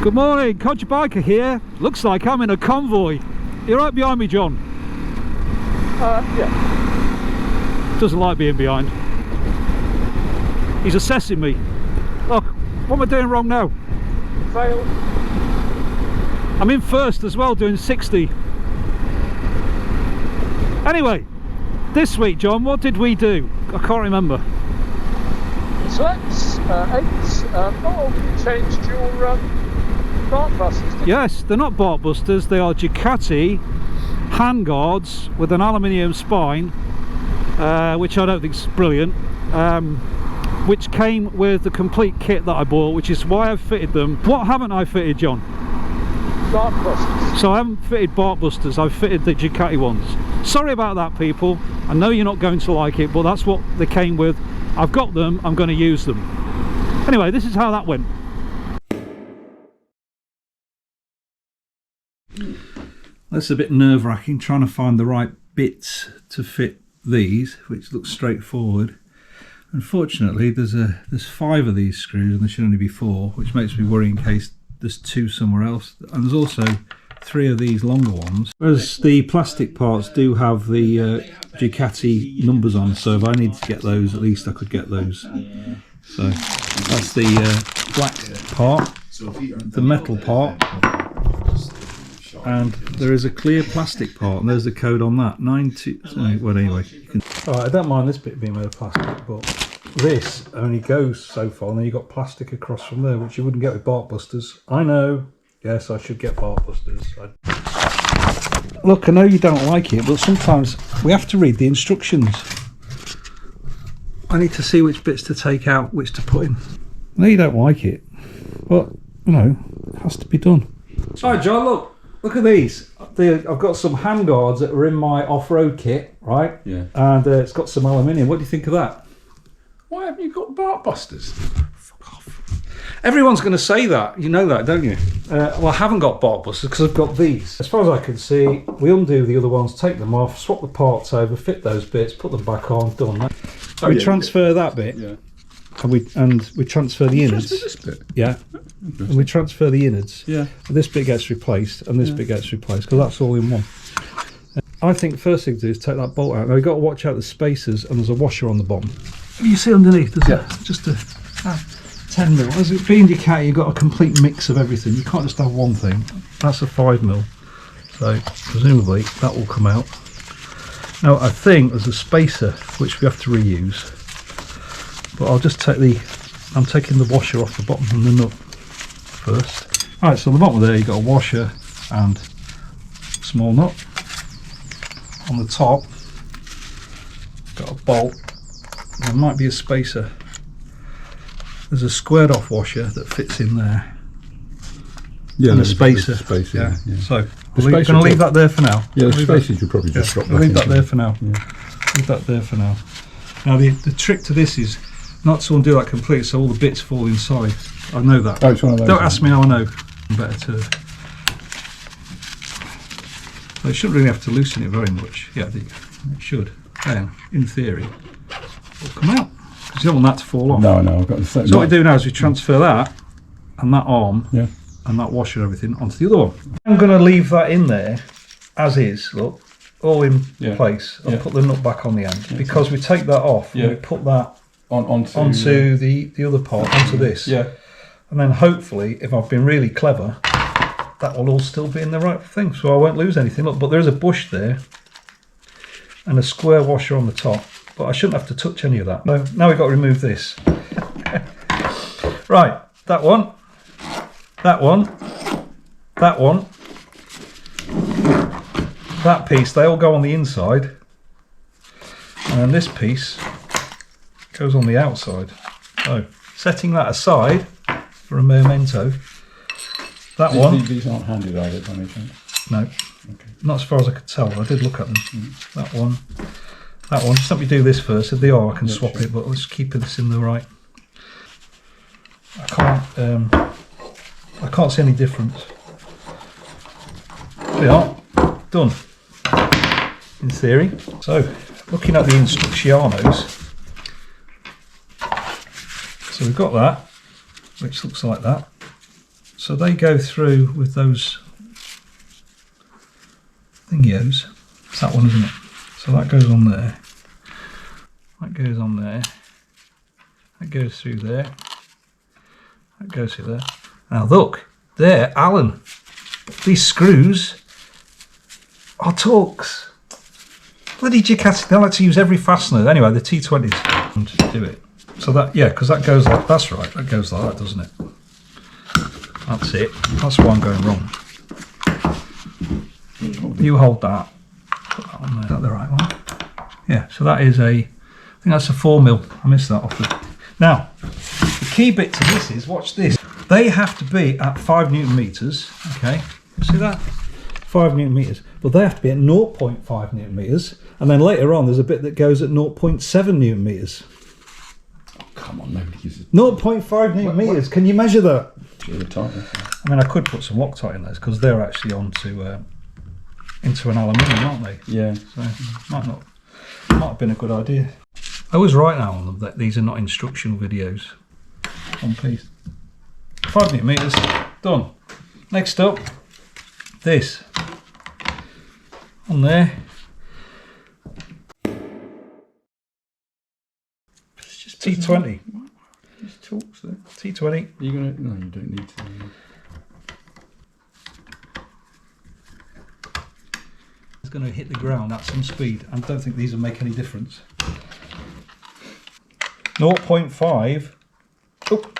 Good morning, Country Biker here. Looks like I'm in a convoy. You're right behind me, John? Yeah. Doesn't like being behind. He's assessing me. Look, what am I doing wrong now? Failed. I'm in first as well, doing 60. Anyway, this week, John, what did we do? I can't remember. So that's 8. Oh, you changed your Barkbusters. Yes, they're not Barkbusters, they are Ducati Handguards with an aluminium spine, which I don't think is brilliant, which came with the complete kit that I bought, which is why I've fitted them. What haven't I fitted, John? Barkbusters. So I haven't fitted Barkbusters, I've fitted the Ducati ones. Sorry about that, people. I know you're not going to like it, but that's what they came with. I've got them, I'm going to use them. Anyway, this is how that went. That's a bit nerve-wracking, trying to find the right bits to fit these, which looks straightforward. Unfortunately, there's 5 of these screws and there should only be 4, which makes me worry in case there's 2 somewhere else. And there's also 3 of these longer ones. Whereas the plastic parts do have the Ducati numbers on, so if I need to get those, at least I could get those. So that's the black part, the metal part, and there is a clear plastic part, and there's the code on that. 92. Well, anyway, you can. Alright, I don't mind this bit being made of plastic, but this only goes so far, and then you've got plastic across from there, which you wouldn't get with Barkbusters. I know. Yes, I should get Barkbusters. Look, I know you don't like it, but sometimes we have to read the instructions. I need to see which bits to take out, which to put in. I know you don't like it, but, you know, it has to be done. Alright, John, look at these. I've got some handguards that are in my off-road kit, right? Yeah. And it's got some aluminium. What do you think of that? Why haven't you got Barkbusters? Fuck off. Everyone's going to say that. You know that, don't you? Well, I haven't got Barkbusters because I've got these. As far as I can see, we undo the other ones, take them off, swap the parts over, fit those bits, put them back on, done. We transfer that bit. Yeah. And we transfer the innards. This bit. Yeah. And we transfer the innards. Yeah. And this bit gets replaced, and this bit gets replaced, because that's all in one. I think first thing to do is take that bolt out. Now you've got to watch out the spacers, and there's a washer on the bottom. You see underneath, there's just a 10mm. As it being Ducati, you've got a complete mix of everything. You can't just have one thing. That's a 5mm. So presumably that will come out. Now I think there's a spacer which we have to reuse. But I'll just take I'm taking the washer off the bottom and the nut first. Alright, so on the bottom there you've got a washer and small nut. On the top, got a bolt. There might be a spacer. There's a squared off washer that fits in there. Yeah, and a spacer. Yeah. So we're going to leave that there for now. Yeah, the spacers you probably just drop back. Leave that there for now. Yeah. Leave that there for now. Now the trick to this is not to undo that completely, so all the bits fall inside. I know that. Oh, it's one of those. Don't ask me how I know. Better to. Well, you shouldn't really have to loosen it very much. Yeah, it should. Then, in theory, it'll come out. Because you don't want that to fall off. No, I've got the same. So what we do now is we transfer that and that arm and that washer and everything onto the other one. I'm going to leave that in there as is. Look, all in place. I'll put the nut back on the end because we take that off and we put that onto the other part, onto this. Yeah. And then hopefully, if I've been really clever, that will all still be in the right thing, so I won't lose anything. Look, but there is a bush there and a square washer on the top, but I shouldn't have to touch any of that. No, now we've got to remove this. Right, that one, that piece, they all go on the inside, and this piece goes on the outside. So, setting that aside for a memento. That one. These aren't handed, are they, by any chance? No. Okay. Not as far as I could tell. I did look at them. That one. That one. Just let me do this first. If they are, I can swap it, but let's keep this in the right. I can't see any difference. They are. Done. In theory. So, looking at the instrucciones. So we've got that, which looks like that. So they go through with those thingios. It's that one, isn't it? So that goes on there. That goes on there. That goes through there. That goes through there. Now look, there, Alan. These screws are Torx. Bloody Ducati. They like to use every fastener. Anyway, the T20s do it. So that, yeah, because that goes like, that's right, that goes like that, doesn't it? That's it. That's why I'm going wrong. You hold that. Put that on there. Is that the right one? Yeah, so that is I think that's a 4mm. I missed that off the... Now, the key bit to this is, watch this. They have to be at 5 Newton meters, okay? See that? 5 Newton meters. But they have to be at 0.5 Newton meters. And then later on, there's a bit that goes at 0.7 Newton meters. Oh, come on, nobody uses 0.5 Newton meters. Can you measure that? I mean, I could put some Loctite in those because they're actually onto into an aluminium, aren't they? Yeah. So might have been a good idea. I was right now on them that these are not instructional videos. On piece. 5 Newton meters. Done. Next up, this on there. It's just T20. Just talks there. T20. Are you gonna? No, you don't need to. It's going to hit the ground at some speed. I don't think these will make any difference. 0.5. Oh.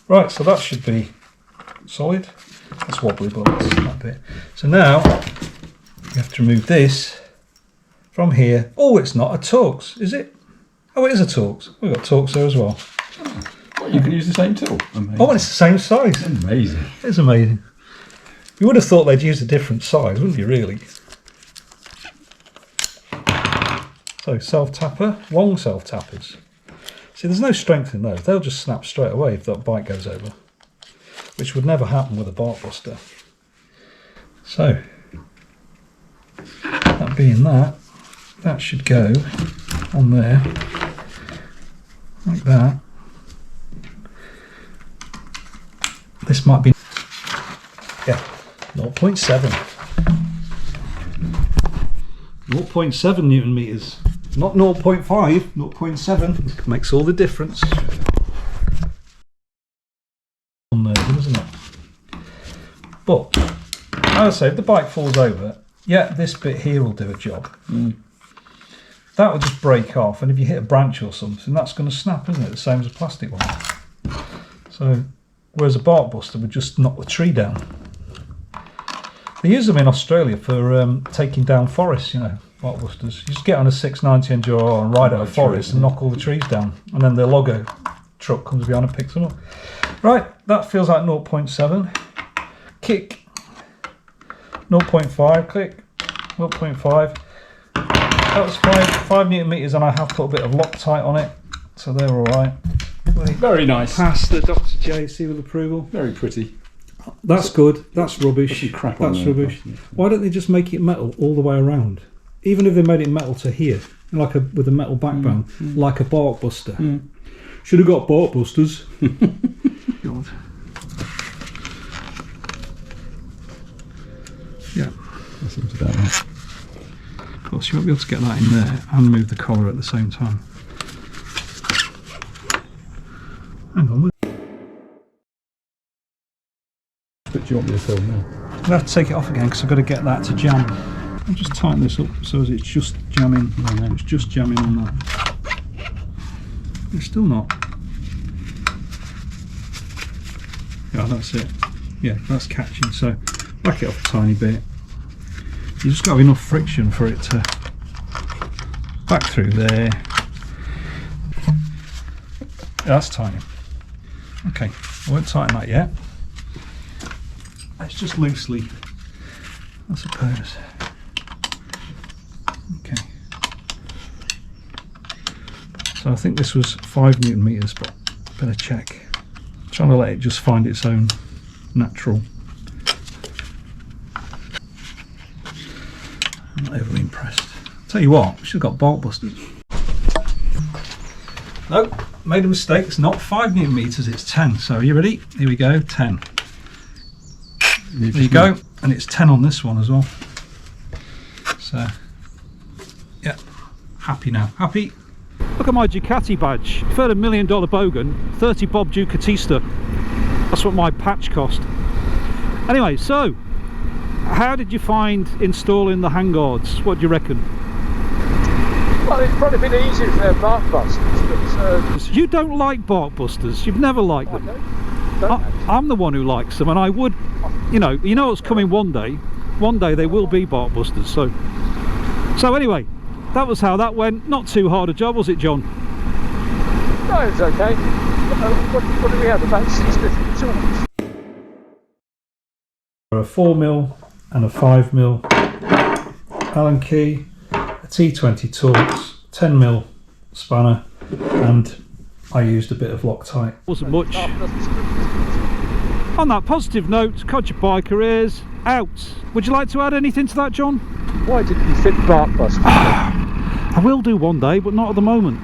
Right, so that should be solid. That's wobbly, but that's that bit. So now you have to remove this from here. Oh, it's not a Torx, is it? Oh, it is a Torx. We've got Torx there as well. Well, you can use the same tool. Amazing. Oh, and it's the same size. Amazing. It's amazing. You would have thought they'd use a different size, wouldn't you, really? So, self-tapper, long self-tappers. See, there's no strength in those. They'll just snap straight away if that bike goes over, which would never happen with a Barkbuster. So, that being that, that should go on there, like that. This might be, yeah, 0.7. 0.7 Newton meters. Not 0.5, 0.7. Makes all the difference. On there, doesn't it? But, I would say, if the bike falls over, yeah, this bit here will do a job. That will just break off, and if you hit a branch or something, that's going to snap, isn't it? The same as a plastic one. So, whereas a Barkbuster would just knock the tree down. They use them in Australia for taking down forests, you know, Barkbusters. You just get on a 690 Enduro and ride out a forest and knock all the trees down, and then the logo truck comes behind and picks them up. Right, that feels like 0.7. Kick. 0.5, click. 0.5. That was 5 Newton meters, and I have put a bit of Loctite on it, so they're all right. Very nice. Pass the Dr. JC with approval. Very pretty. That's good. That's rubbish. Some crap on That's there, rubbish. yeah. Why don't they just make it metal all the way around? Even if they made it metal to here, like with a metal backbone, like a Barkbuster. Should have got Barkbusters. God. Yeah. That seems about right. Of course, you won't be able to get that in there and move the collar at the same time. Hang on. But do you want me to film now? I'm going to have to take it off again because I've got to get that to jam. I'll just tighten this up so as it's just jamming. It's just jamming on that. It's still not. Yeah, that's it. Yeah, that's catching. So back it off a tiny bit. You just got to have enough friction for it to back through there. Yeah, that's tiny. Okay, I won't tighten that yet. It's just loosely, I suppose. Okay. So I think this was 5 Newton meters, but better check. I'm trying to let it just find its own natural. I'm not overly impressed. Tell you what, we should have got Barkbusters. Nope. made a mistake. It's not 5 Newton meters, it's 10. So are you ready? Here we go, 10. There you go, and it's 10 on this one as well. So, yeah, happy now. Happy. Look at my Ducati badge. $1 million bogan, 30 Bob Ducatista. That's what my patch cost. Anyway, so how did you find installing the Handguards? What do you reckon? Well, it's probably been easier if they're Barkbusters, but You don't like Barkbusters. You've never liked them. I'm the one who likes them, and I would, you know what's coming one day. One day they will be Barkbusters. So anyway, that was how that went. Not too hard a job, was it, John? no, it's okay. What do we have? About 6 different tools. A 4mm and a 5mm Allen key, a T20 Torx, 10mm spanner, and I used a bit of Loctite. Wasn't much. On that positive note, cod your biker ears out. Would you like to add anything to that, John? Why didn't you fit Barkbusters? I will do one day, but not at the moment.